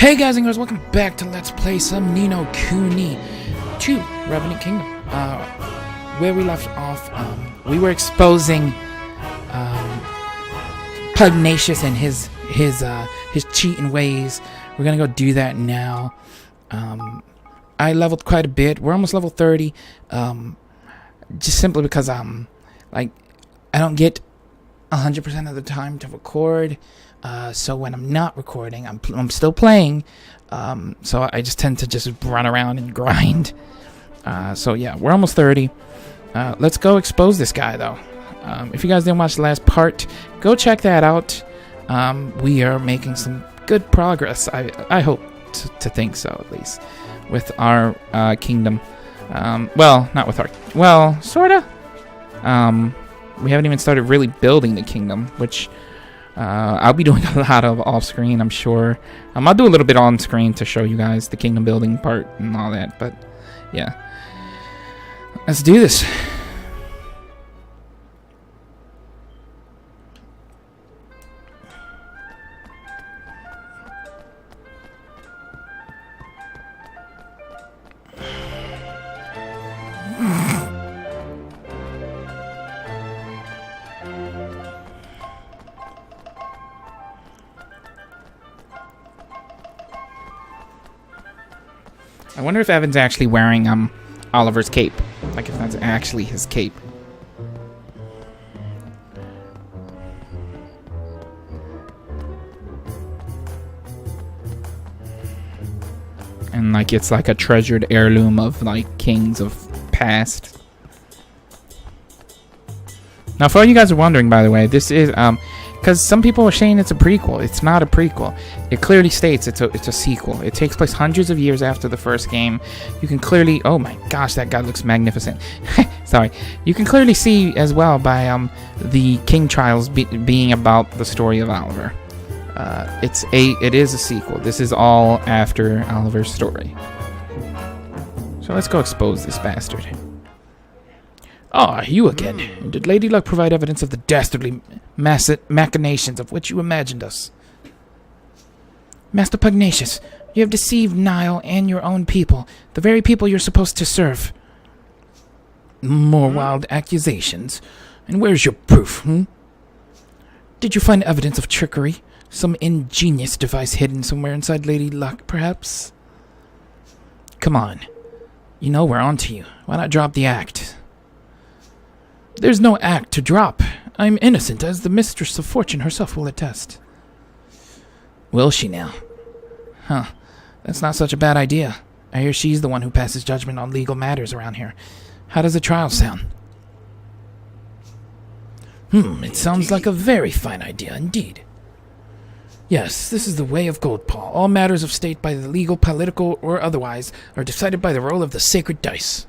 Hey guys and girls, welcome back to Let's Play some Nino Kuni 2 Revenant Kingdom. Where we left off, we were exposing Pugnacious and his cheating ways. We're gonna go do that now. I leveled quite a bit. We're almost level 30. Just simply because I don't get 100% of the time to record. So when I'm not recording, I'm still playing. So I just tend to just run around and grind. So yeah, we're almost 30. Let's go expose this guy though. If you guys didn't watch the last part, go check that out. We are making some good progress. I hope to think so, at least with our kingdom. Well, not with our. Well, sorta. We haven't even started really building the kingdom, which I'll be doing a lot of off-screen, I'm sure. I'll do a little bit on-screen to show you guys the kingdom building part and all that, but yeah. Let's do this. I wonder if Evan's actually wearing Oliver's cape. Like if that's actually his cape. And like it's like a treasured heirloom of like kings of past. Now for all you guys are wondering, by the way, this is because some people are saying it's a prequel. It's not a prequel. It clearly states it's a sequel. It takes place hundreds of years after the first game. You can clearly... Oh my gosh, that guy looks magnificent. Sorry. You can clearly see as well by the King Trials being about the story of Oliver. It is a sequel. This is all after Oliver's story. So let's go expose this bastard. Ah, you again. Did Lady Luck provide evidence of the dastardly machinations of which you imagined us? Master Pugnacious, you have deceived Nile and your own people, the very people you're supposed to serve. More wild accusations. And where's your proof, Did you find evidence of trickery? Some ingenious device hidden somewhere inside Lady Luck, perhaps? Come on. You know we're onto you. Why not drop the act? There's no act to drop. I'm innocent, as the Mistress of Fortune herself will attest. Will she now? Huh. That's not such a bad idea. I hear she's the one who passes judgment on legal matters around here. How does the trial sound? It sounds like a very fine idea indeed. Yes, this is the way of Goldpaw. All matters of state, by the legal, political, or otherwise, are decided by the roll of the sacred dice.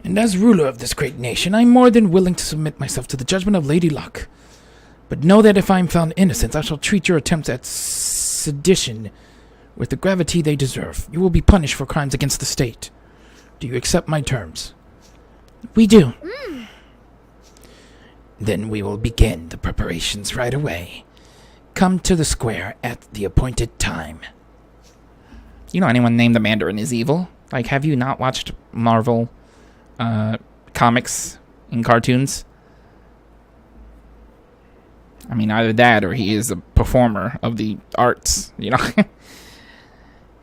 And as ruler of this great nation, I'm more than willing to submit myself to the judgment of Lady Luck. But know that if I am found innocent, I shall treat your attempts at sedition with the gravity they deserve. You will be punished for crimes against the state. Do you accept my terms? We do. Then we will begin the preparations right away. Come to the square at the appointed time. You know anyone named the Mandarin is evil? Like, have you not watched Marvel comics and cartoons? I mean, either that or he is a performer of the arts, you know.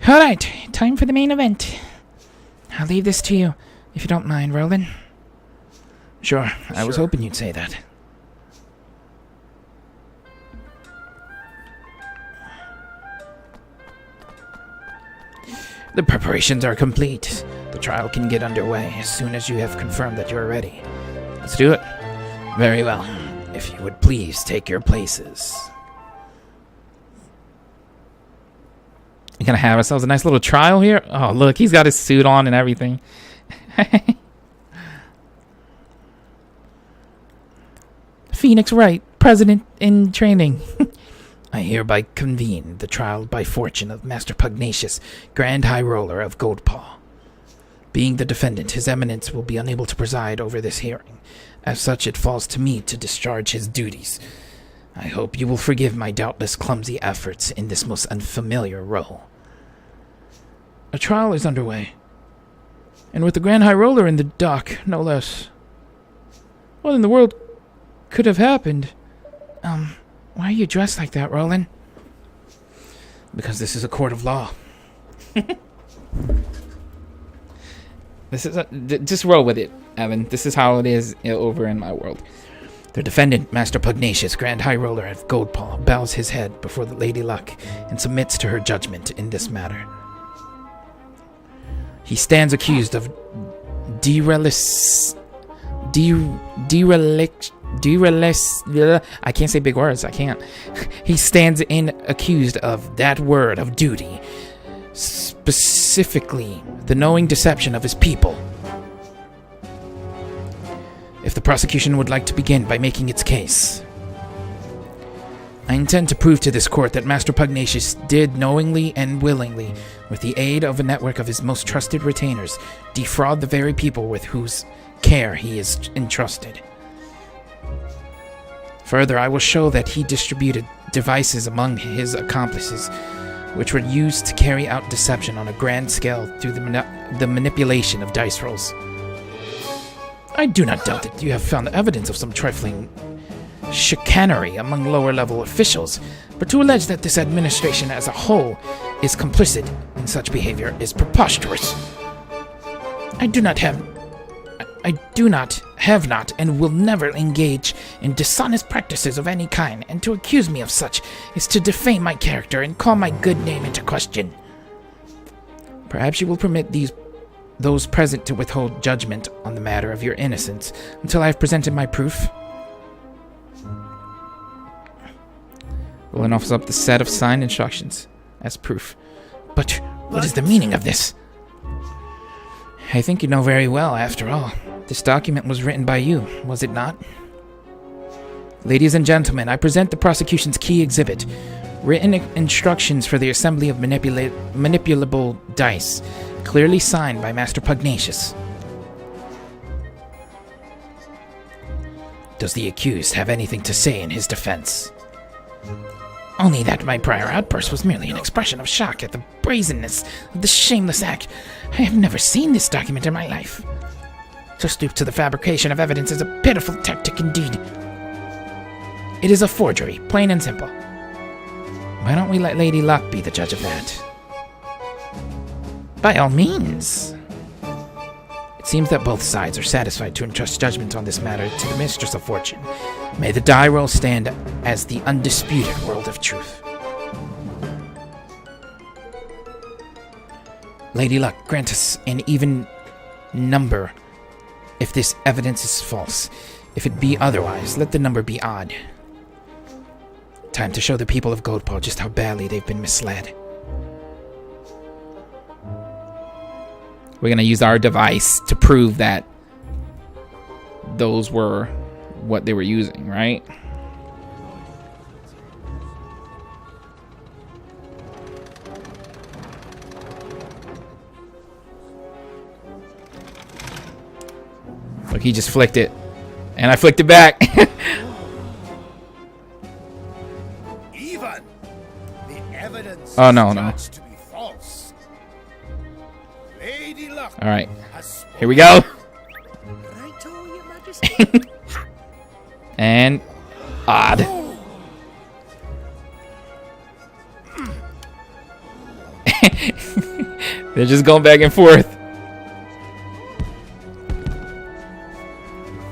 Alright, time for the main event. I'll leave this to you, if you don't mind, Roland. Sure, I was hoping you'd say that. The preparations are complete. The trial can get underway as soon as you have confirmed that you are ready. Let's do it. Very well. If you would please take your places. We're gonna have ourselves a nice little trial here. Oh, look, he's got his suit on and everything. Phoenix Wright, President in training. I hereby convene the trial by fortune of Master Pugnacious, Grand High Roller of Goldpaw. Being the defendant, His Eminence will be unable to preside over this hearing. As such, it falls to me to discharge his duties. I hope you will forgive my doubtless clumsy efforts in this most unfamiliar role. A trial is underway, and with the Grand High Roller in the dock, no less. What in the world could have happened? Why are you dressed like that, Roland? Because this is a court of law. This is just roll with it, Evan. This is how it is over in my world. The defendant, Master Pugnacious, Grand High Roller of Goldpaw, bows his head before the Lady Luck and submits to her judgment in this matter. He stands accused of I can't say big words, I can't. He stands accused of that word of duty, specifically the knowing deception of his people. If the prosecution would like to begin by making its case, I intend to prove to this court that Master Pugnacious did knowingly and willingly, with the aid of a network of his most trusted retainers, defraud the very people with whose care he is entrusted. Further, I will show that he distributed devices among his accomplices, which were used to carry out deception on a grand scale through the manipulation of dice rolls. I do not doubt that you have found evidence of some trifling chicanery among lower-level officials, but to allege that this administration as a whole is complicit in such behavior is preposterous. I do not, have not, and will never engage in dishonest practices of any kind, and to accuse me of such is to defame my character and call my good name into question. Perhaps you will permit those present to withhold judgment on the matter of your innocence until I have presented my proof. Roland offers up the set of signed instructions as proof. But what is the meaning of this? I think you know very well, after all. This document was written by you, was it not? Ladies and gentlemen, I present the prosecution's key exhibit, written instructions for the assembly of manipulable dice, clearly signed by Master Pugnacious. Does the accused have anything to say in his defense? Only that my prior outburst was merely an expression of shock at the brazenness of this shameless act. I have never seen this document in my life. To stoop to the fabrication of evidence is a pitiful tactic indeed. It is a forgery, plain and simple. Why don't we let Lady Luck be the judge of that? By all means. It seems that both sides are satisfied to entrust judgment on this matter to the Mistress of Fortune. May the die roll stand as the undisputed world of truth. Lady Luck, grant us an even number if this evidence is false. If it be otherwise, let the number be odd. Time to show the people of Goldpaw just how badly they've been misled. We're going to use our device to prove that those were what they were using, right? Look, he just flicked it. And I flicked it back. Even the evidence oh, no. to be false. Lady Luck. All right. Here we go. Right, Your Majesty. And odd. They're just going back and forth.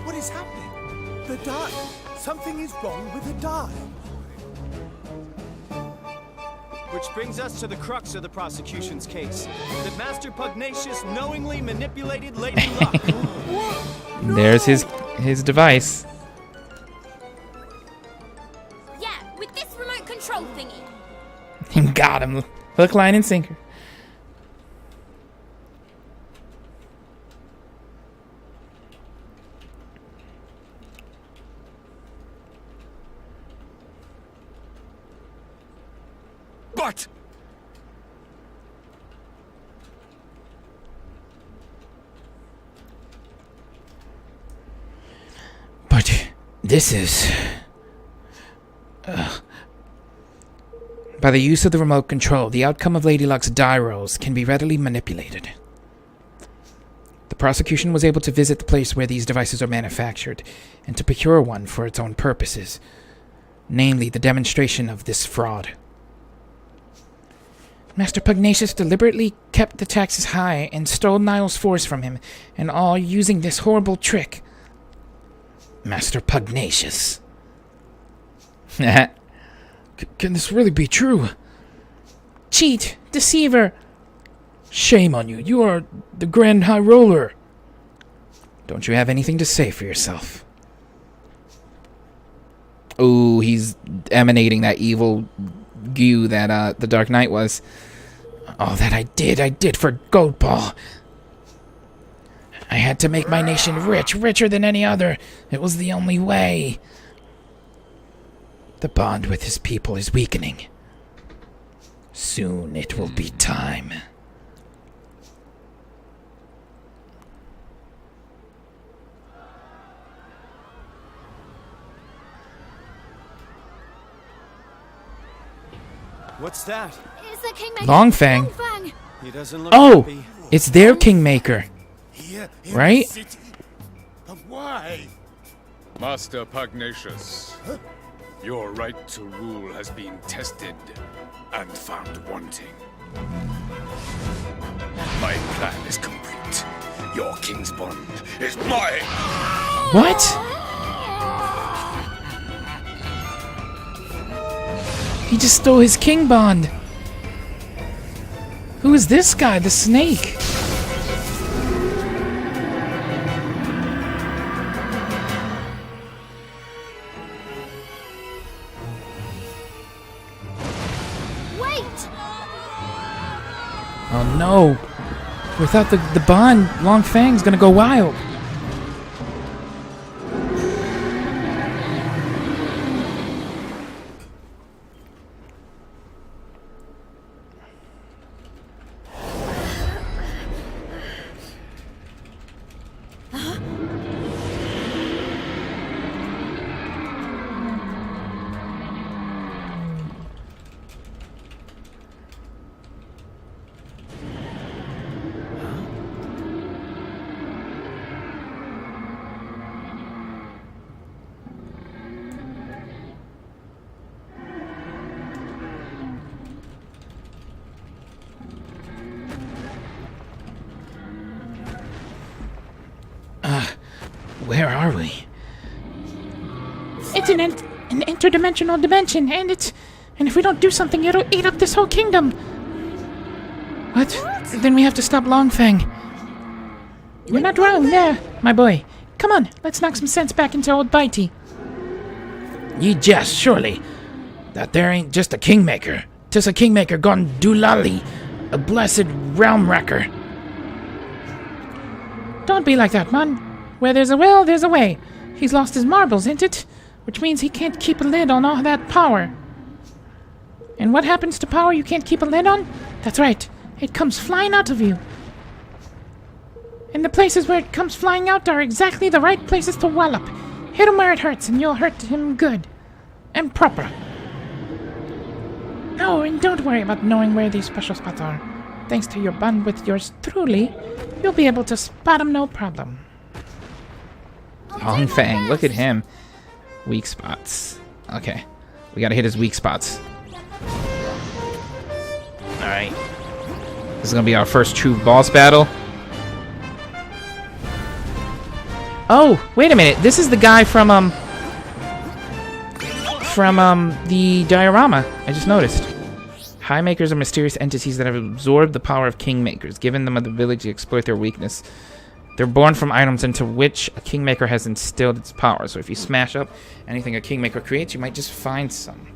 What is happening? The die. Something is wrong with the die. Which brings us to the crux of the prosecution's case. That Master Pugnacious knowingly manipulated Lady Luck. There's his device. Yeah, with this remote control thingy. Got him. Hook, line, and sinker. But this is... By the use of the remote control, the outcome of Lady Luck's die rolls can be readily manipulated. The prosecution was able to visit the place where these devices are manufactured, and to procure one for its own purposes, namely the demonstration of this fraud. Master Pugnacious deliberately kept the taxes high and stole Niall's force from him, and all using this horrible trick. Master Pugnacious. Can this really be true? Cheat! Deceiver! Shame on you. You are the Grand High Roller. Don't you have anything to say for yourself? Ooh, he's emanating that evil goo that the Dark Knight was. All that I did for Goldball. I had to make my nation rich, richer than any other. It was the only way. The bond with his people is weakening. Soon it will be time. What's that? It's the Kingmaker. Long Fang. Long Fang. He doesn't look Oh, happy. it's their Kingmaker. here in Right? the city. But why? Master Pugnacious, your right to rule has been tested and found wanting. My plan is complete. Your king's bond is mine! What? He just stole his king bond. Who is this guy? The snake? Wait! Oh no. Without the bond, Long Fang's gonna go wild. Where are we? It's an interdimensional dimension, and if we don't do something, it'll eat up this whole kingdom. What? Then we have to stop Long Fang. You're not wrong there, my boy. Come on, let's knock some sense back into old Bitey. Ye jest, surely. That there ain't just a Kingmaker. 'Tis a Kingmaker gone doolally. A blessed realm wrecker. Don't be like that, man. Where there's a will, there's a way. He's lost his marbles, ain't it? Which means he can't keep a lid on all that power. And what happens to power you can't keep a lid on? That's right, it comes flying out of you. And the places where it comes flying out are exactly the right places to wallop. Hit him where it hurts, and you'll hurt him good. And proper. No, and don't worry about knowing where these special spots are. Thanks to your bond with yours truly, you'll be able to spot him no problem. Long Fang, look at him. Weak spots. Okay. We gotta hit his weak spots. Alright. This is gonna be our first true boss battle. Oh, wait a minute. This is the guy from the diorama. I just noticed. High Makers are mysterious entities that have absorbed the power of Kingmakers, given them the ability to exploit their weakness. They're born from items into which a Kingmaker has instilled its power. So if you smash up anything a Kingmaker creates, you might just find some.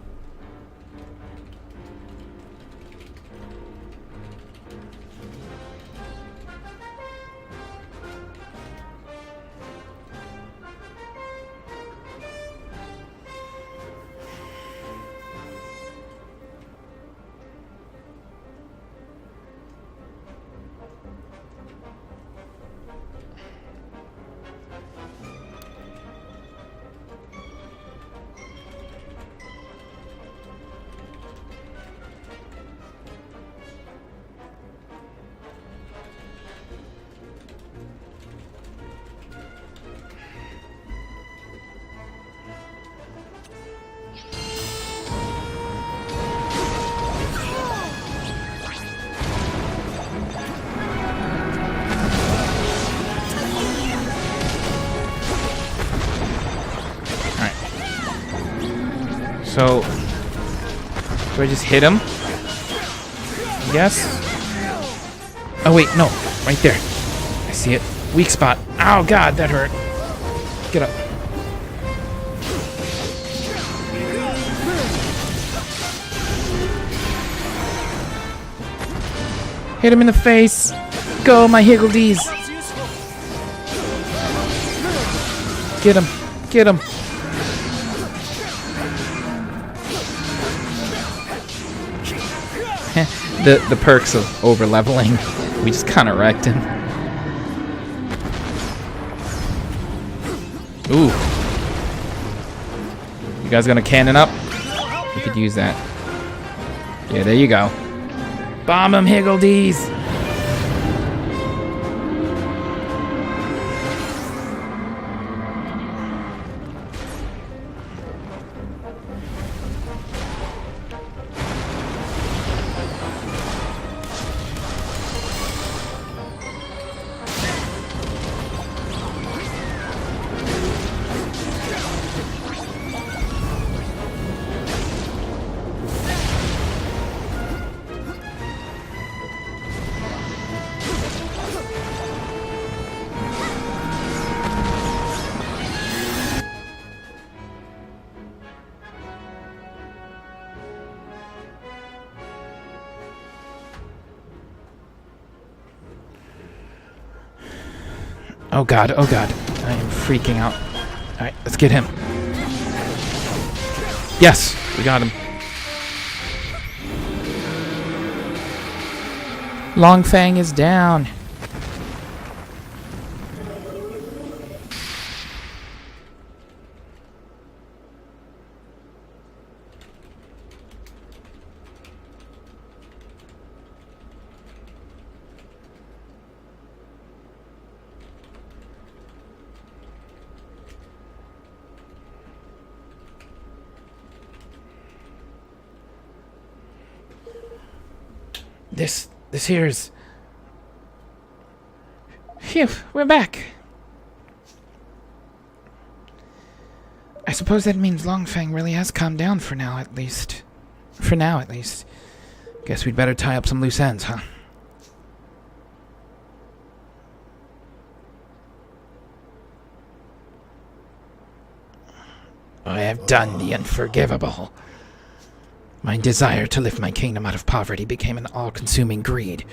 So, do I just hit him? Yes? Oh wait, no. Right there. I see it. Weak spot. Oh god, that hurt. Get up. Hit him in the face. Go, my higgledies. Get him. Get him. The perks of over leveling. We just kind of wrecked him. Ooh. You guys gonna cannon up? We could use that. Yeah, there you go. Bomb him, higgledies! Oh god, oh god. I am freaking out. Alright, let's get him. Yes, we got him. Long Fang is down. This here is... Phew, we're back. I suppose that means Longfang really has calmed down for now, at least. For now, at least. Guess we'd better tie up some loose ends, huh? I have done the unforgivable. My desire to lift my kingdom out of poverty became an all-consuming greed.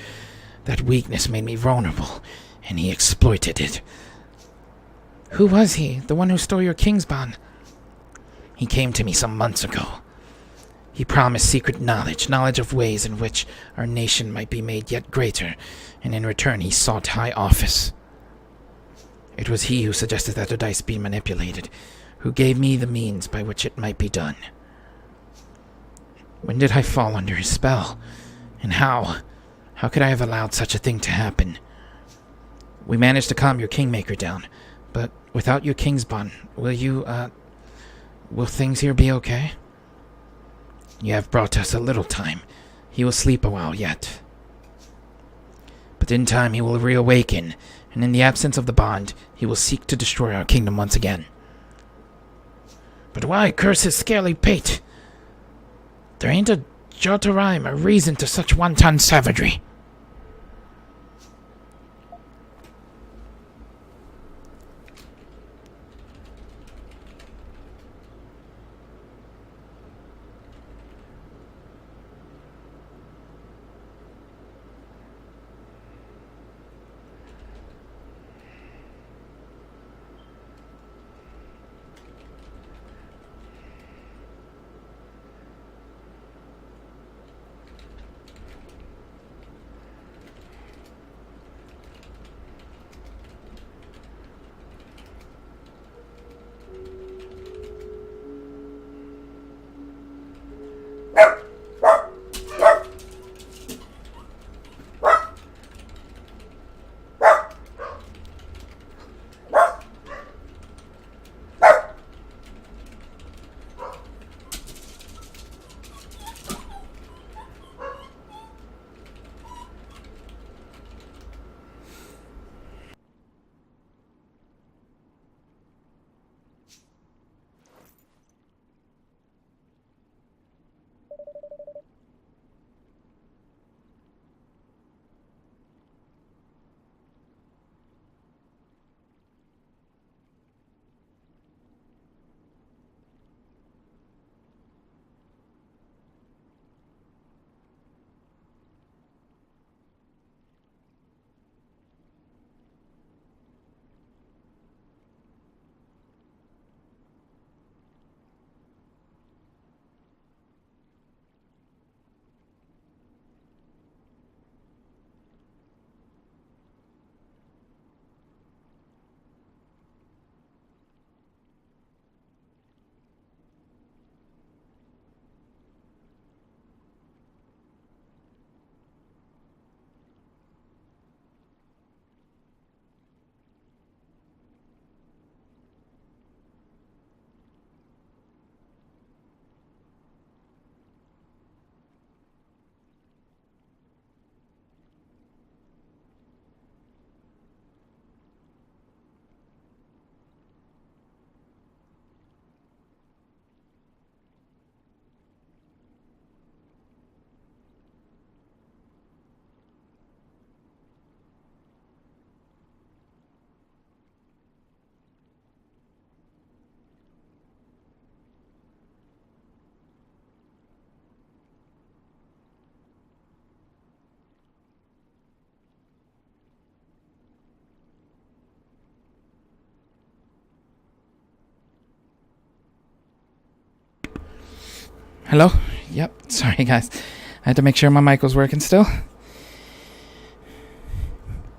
That weakness made me vulnerable, and he exploited it. Who was he? The one who stole your king's bond? He came to me some months ago. He promised secret knowledge of ways in which our nation might be made yet greater, and in return he sought high office. It was he who suggested that the dice be manipulated, who gave me the means by which it might be done. When did I fall under his spell? And how? How could I have allowed such a thing to happen? We managed to calm your Kingmaker down, but without your King's bond, will things here be okay? You have brought us a little time. He will sleep a while yet. But in time he will reawaken, and in the absence of the bond, he will seek to destroy our kingdom once again. But why curse his scaly pate? There ain't a jot a rhyme, a reason to such wanton savagery. Hello? Yep. Sorry, guys. I had to make sure my mic was working still.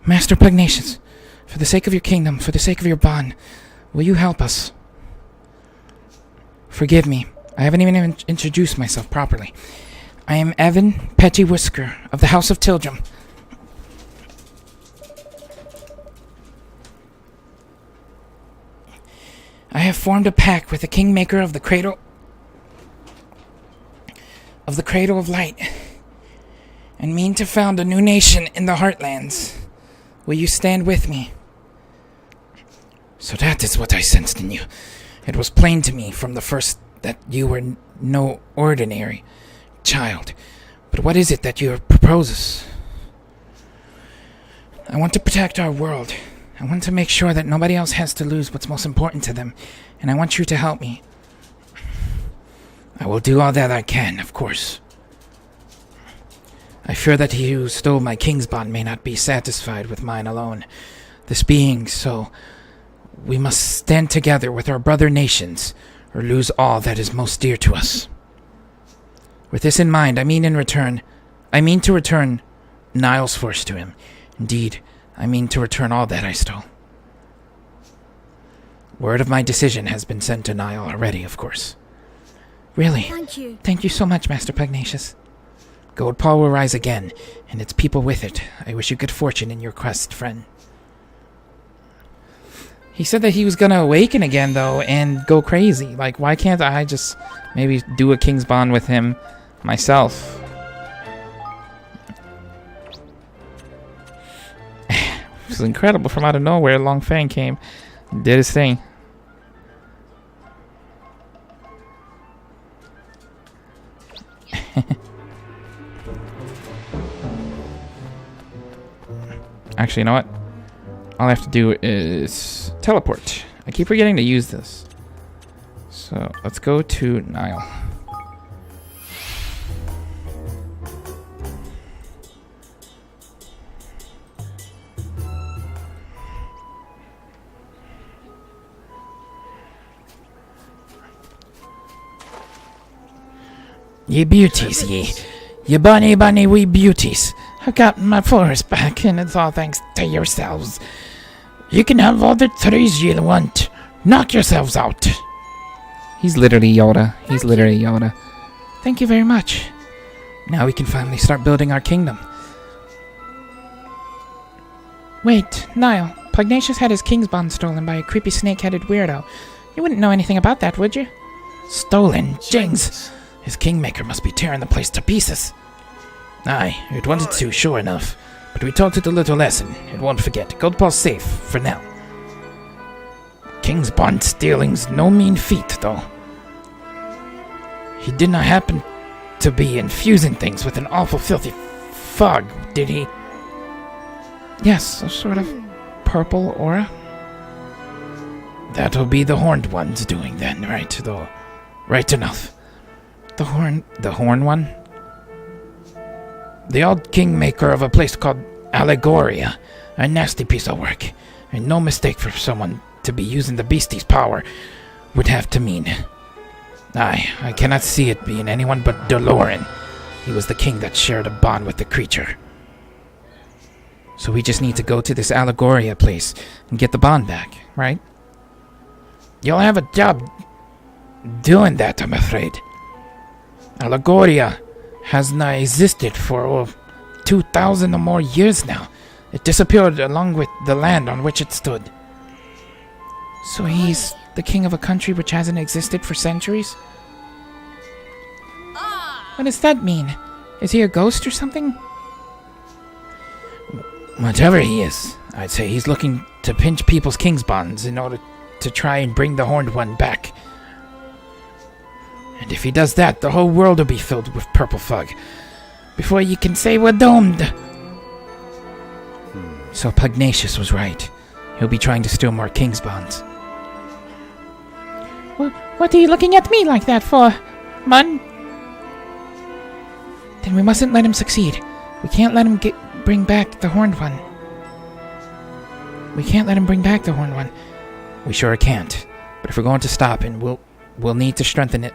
Master Pugnacious, for the sake of your kingdom, for the sake of your bond, will you help us? Forgive me. I haven't even introduced myself properly. I am Evan Petty Whisker of the House of Tildrum. I have formed a pact with the Kingmaker of the Cradle of Light, and mean to found a new nation in the Heartlands. Will you stand with me? So that is what I sensed in you. It was plain to me from the first that you were no ordinary child. But what is it that you proposes? I want to protect our world. I want to make sure that nobody else has to lose what's most important to them, and I want you to help me. I will do all that I can, of course. I fear that he who stole my king's bond may not be satisfied with mine alone. This being so, we must stand together with our brother nations, or lose all that is most dear to us. With this in mind, I mean to return Niall's force to him. Indeed, I mean to return all that I stole. Word of my decision has been sent to Niall already, of course. Really? Thank you. Thank you so much, Master Pugnacious. Goldpaw will rise again, and its people with it. I wish you good fortune in your quest, friend. He said that he was gonna awaken again, though, and go crazy. Like, why can't I just maybe do a King's Bond with him myself? It was incredible. From out of nowhere, Long Fang came and did his thing. Actually, you know what? All I have to do is teleport. I keep forgetting to use this. So let's go to Nile. Ye beauties, ye bunny wee beauties. I've gotten my forest back, and it's all thanks to yourselves. You can have all the trees you want. Knock yourselves out. He's literally Yoda. He's literally Yoda. Thank you very much. Now we can finally start building our kingdom. Wait, Niall. Pugnacious had his king's bond stolen by a creepy snake-headed weirdo. You wouldn't know anything about that, would you? Stolen? Jings! His kingmaker must be tearing the place to pieces. Aye, it wanted to, sure enough. But we taught it a little lesson. It won't forget. Goldpaw's safe, for now. King's bond stealing's no mean feat, though. He did not happen to be infusing things with an awful filthy fog, did he? Yes, a sort of purple aura. That'll be the horned ones doing then, right, though? Right enough. The horn one? The old kingmaker of a place called Allegoria. A nasty piece of work. And no mistake for someone to be using the beastie's power would have to mean. Aye, I cannot see it being anyone but Doloran. He was the king that shared a bond with the creature. So we just need to go to this Allegoria place and get the bond back, right? You'll have a job doing that, I'm afraid. Allegoria has not existed for 2,000 or more years now. It disappeared along with the land on which it stood. So he's the king of a country which hasn't existed for centuries? What does that mean? Is he a ghost or something? Whatever he is, I'd say he's looking to pinch people's king's bonds in order to try and bring the horned one back. And if he does that, the whole world will be filled with purple fog. Before you can say we're doomed. So Pugnacious was right. He'll be trying to steal more king's bonds. What are you looking at me like that for, Mun? Then we mustn't let him succeed. We can't let him bring back the horned one. We can't let him bring back the horned one. We sure can't. But if we're going to stop him, we'll need to strengthen it.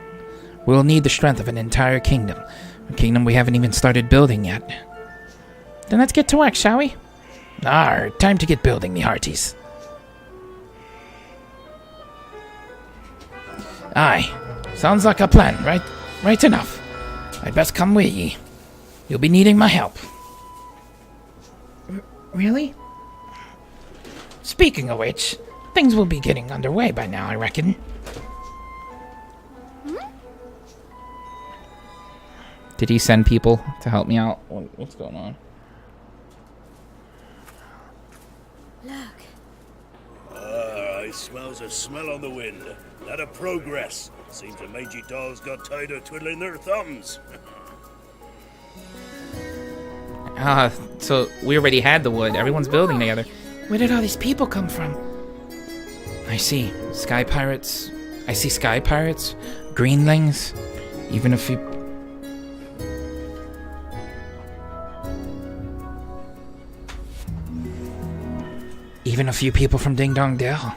We'll need the strength of an entire kingdom. A kingdom we haven't even started building yet. Then let's get to work, shall we? Time to get building, me hearties. Aye, sounds like a plan, right enough. I'd best come with ye. You'll be needing my help. Really? Speaking of which, things will be getting underway by now, I reckon. Did he send people to help me out? What's going on? I smells a smell on the wind. That of progress. Seems the mangy dolls got tired of twiddling their thumbs. So we already had the wood. Everyone's building together. Where did all these people come from? I see sky pirates. I see sky pirates, greenlings, even a few. Even a few people from Ding Dong Dell.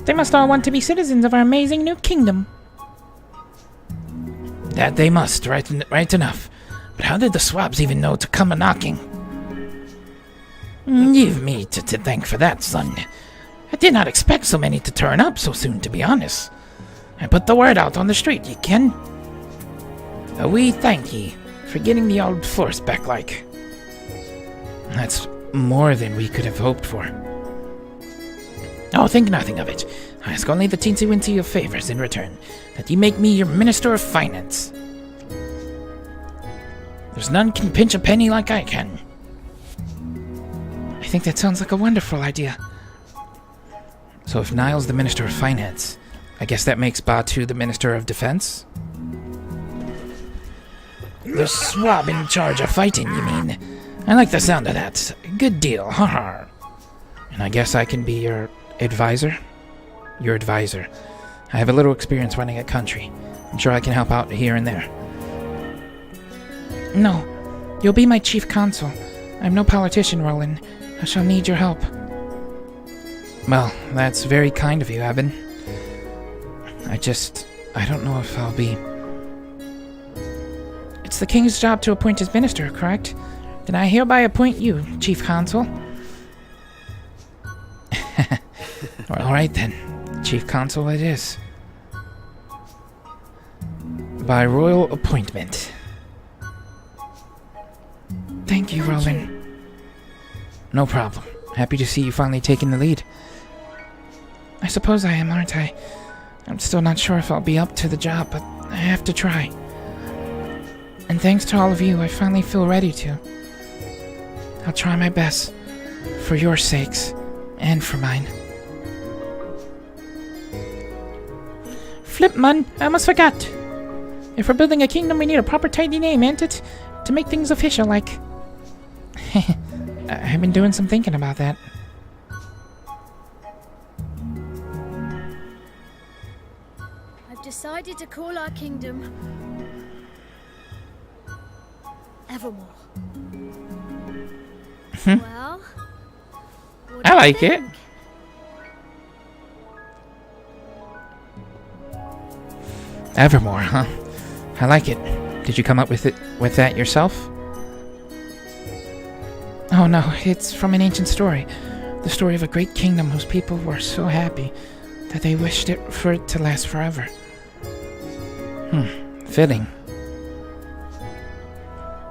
They must all want to be citizens of our amazing new kingdom. That they must, right enough. But how did the swabs even know to come a-knocking? You've me to thank for that, son. I did not expect so many to turn up so soon, to be honest. I put the word out on the street, ye ken. We thank ye for getting the old force back like. That's more than we could have hoped for. Oh, think nothing of it. I ask only the teensy-wincy of favors in return, that ye make me your Minister of Finance. There's none can pinch a penny like I can. I think that sounds like a wonderful idea. So if Niall's the Minister of Finance, I guess that makes Batu the Minister of Defense? The swab in charge of fighting, you mean? I like the sound of that. Good deal, haha. And I guess I can be your advisor? Your advisor. I have a little experience running a country. I'm sure I can help out here and there. No, you'll be my chief consul. I'm no politician, Roland. I shall need your help. Well, that's very kind of you, Evan. I don't know if I'll be... It's the king's job to appoint his minister, correct? Then I hereby appoint you, chief consul. Alright then, chief consul it is. By royal appointment. Thank you, Roland. No problem. Happy to see you finally taking the lead. I suppose I am, aren't I? I'm still not sure if I'll be up to the job, but I have to try. And thanks to all of you, I finally feel ready to. I'll try my best, for your sakes, and for mine. Flip, man, I almost forgot. If we're building a kingdom, we need a proper tidy name, ain't it? To make things official, like... I've been doing some thinking about that. I've decided to call our kingdom Evermore. Well, what do I you like it. think? Evermore, huh? I like it. Did you come up with that yourself? Oh no, it's from an ancient story. The story of a great kingdom whose people were so happy that they wished for it to last forever. Fitting.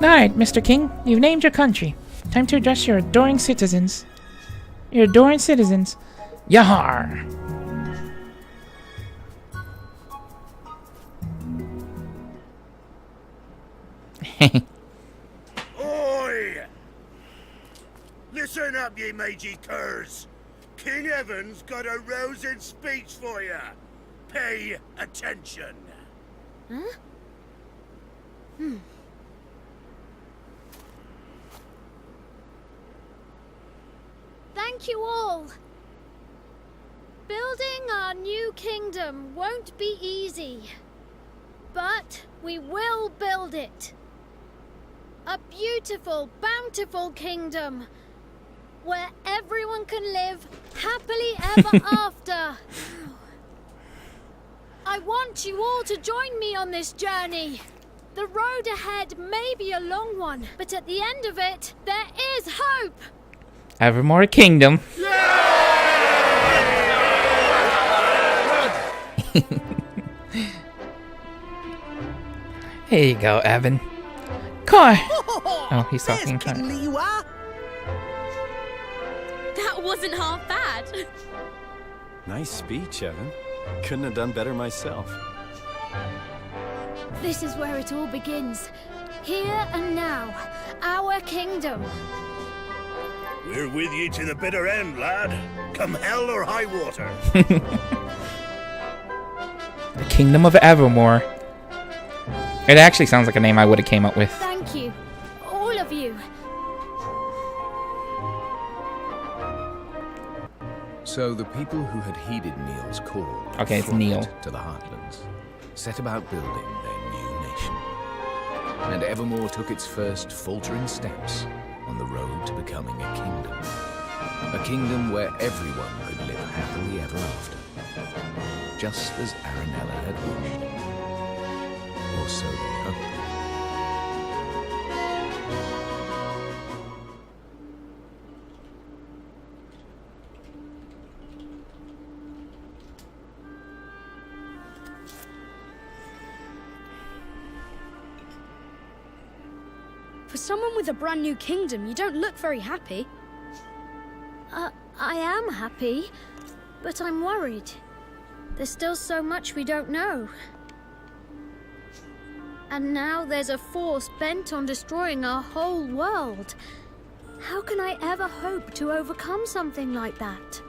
Alright, Mr. King, you've named your country. Time to address your adoring citizens. Your adoring citizens. Yahar! Oi! Listen up, ye mangy curs. King Evan's got a rousing speech for you. Pay attention. Huh? Thank you all. Building our new kingdom won't be easy, but we will build it. A beautiful, bountiful kingdom where everyone can live happily ever after. I want you all to join me on this journey. The road ahead may be a long one, but at the end of it, there is hope. Evermore Kingdom. Here you go, Evan. Kai! Oh, he's talking. That wasn't half bad. Nice speech, Evan. Couldn't have done better myself. This is where it all begins. Here and now, our kingdom. We're with you to the bitter end, lad. Come hell or high water. The Kingdom of Evermore. It actually sounds like a name I would have came up with. Thank you, all of you. So the people who had heeded Neil's call Okay, it's flocked Neil. to the Heartlands, set about building their new nation. And Evermore took its first faltering steps on the road to becoming a kingdom. A kingdom where everyone could live happily ever after. Just as Aranella had wished. Or so they hoped. For someone with a brand new kingdom, you don't look very happy. I am happy, but I'm worried. There's still so much we don't know. And now there's a force bent on destroying our whole world. How can I ever hope to overcome something like that?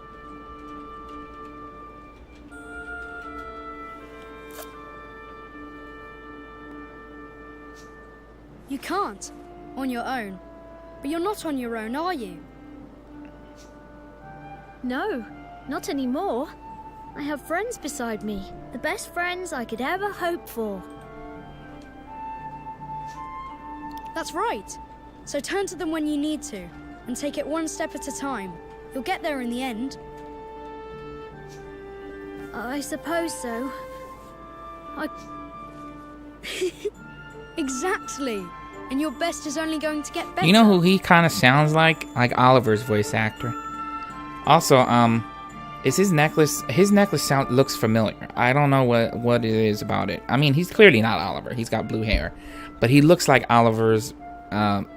You can't, on your own. But you're not on your own, are you? No, not anymore. I have friends beside me. The best friends I could ever hope for. That's right. So turn to them when you need to, and take it one step at a time. You'll get there in the end. I suppose so. Exactly. And your best is only going to get better. You know who he kind of sounds like? Like Oliver's voice actor. Also, is his necklace? His necklace looks familiar. I don't know what it is about it. I mean, he's clearly not Oliver. He's got blue hair, but he looks like Oliver's.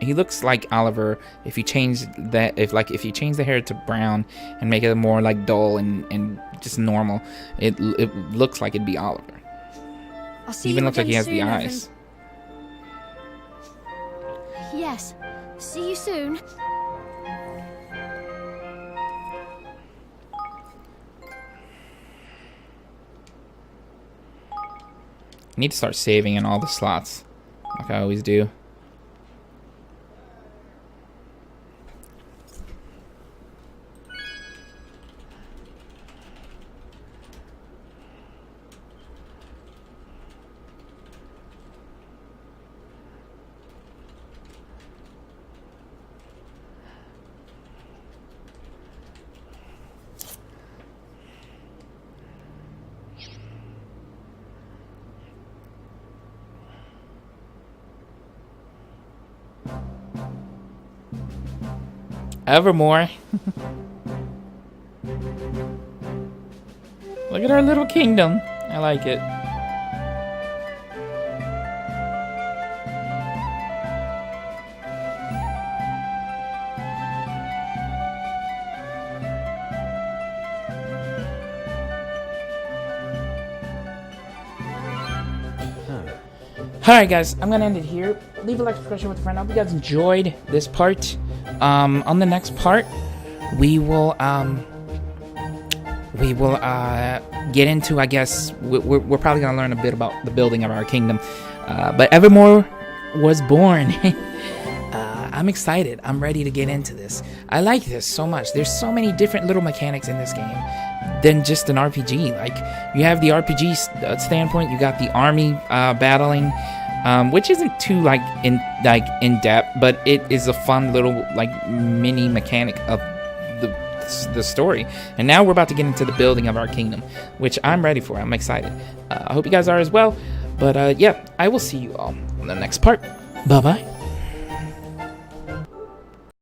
He looks like Oliver if you change that. If you change the hair to brown and make it more like dull and just normal, it looks like it'd be Oliver. I'll see Even you looks like he has the soon, eyes. Yes. See you soon. I need to start saving in all the slots, like I always do. Evermore. Look at our little kingdom. I like it. Alright guys, I'm gonna end it here. Leave a like, subscribe with a friend. I hope you guys enjoyed this part. On the next part, we will get into, I guess, we're probably gonna learn a bit about the building of our kingdom. But Evermore was born. I'm excited. I'm ready to get into this. I like this so much. There's so many different little mechanics in this game than just an RPG. Like, you have the RPG standpoint, you got the army battling, which isn't too in depth, but it is a fun little mini mechanic of the story. And now we're about to get into the building of our kingdom, which I'm ready for. I'm excited. I hope you guys are as well. But yeah, I will see you all in the next part. Bye bye.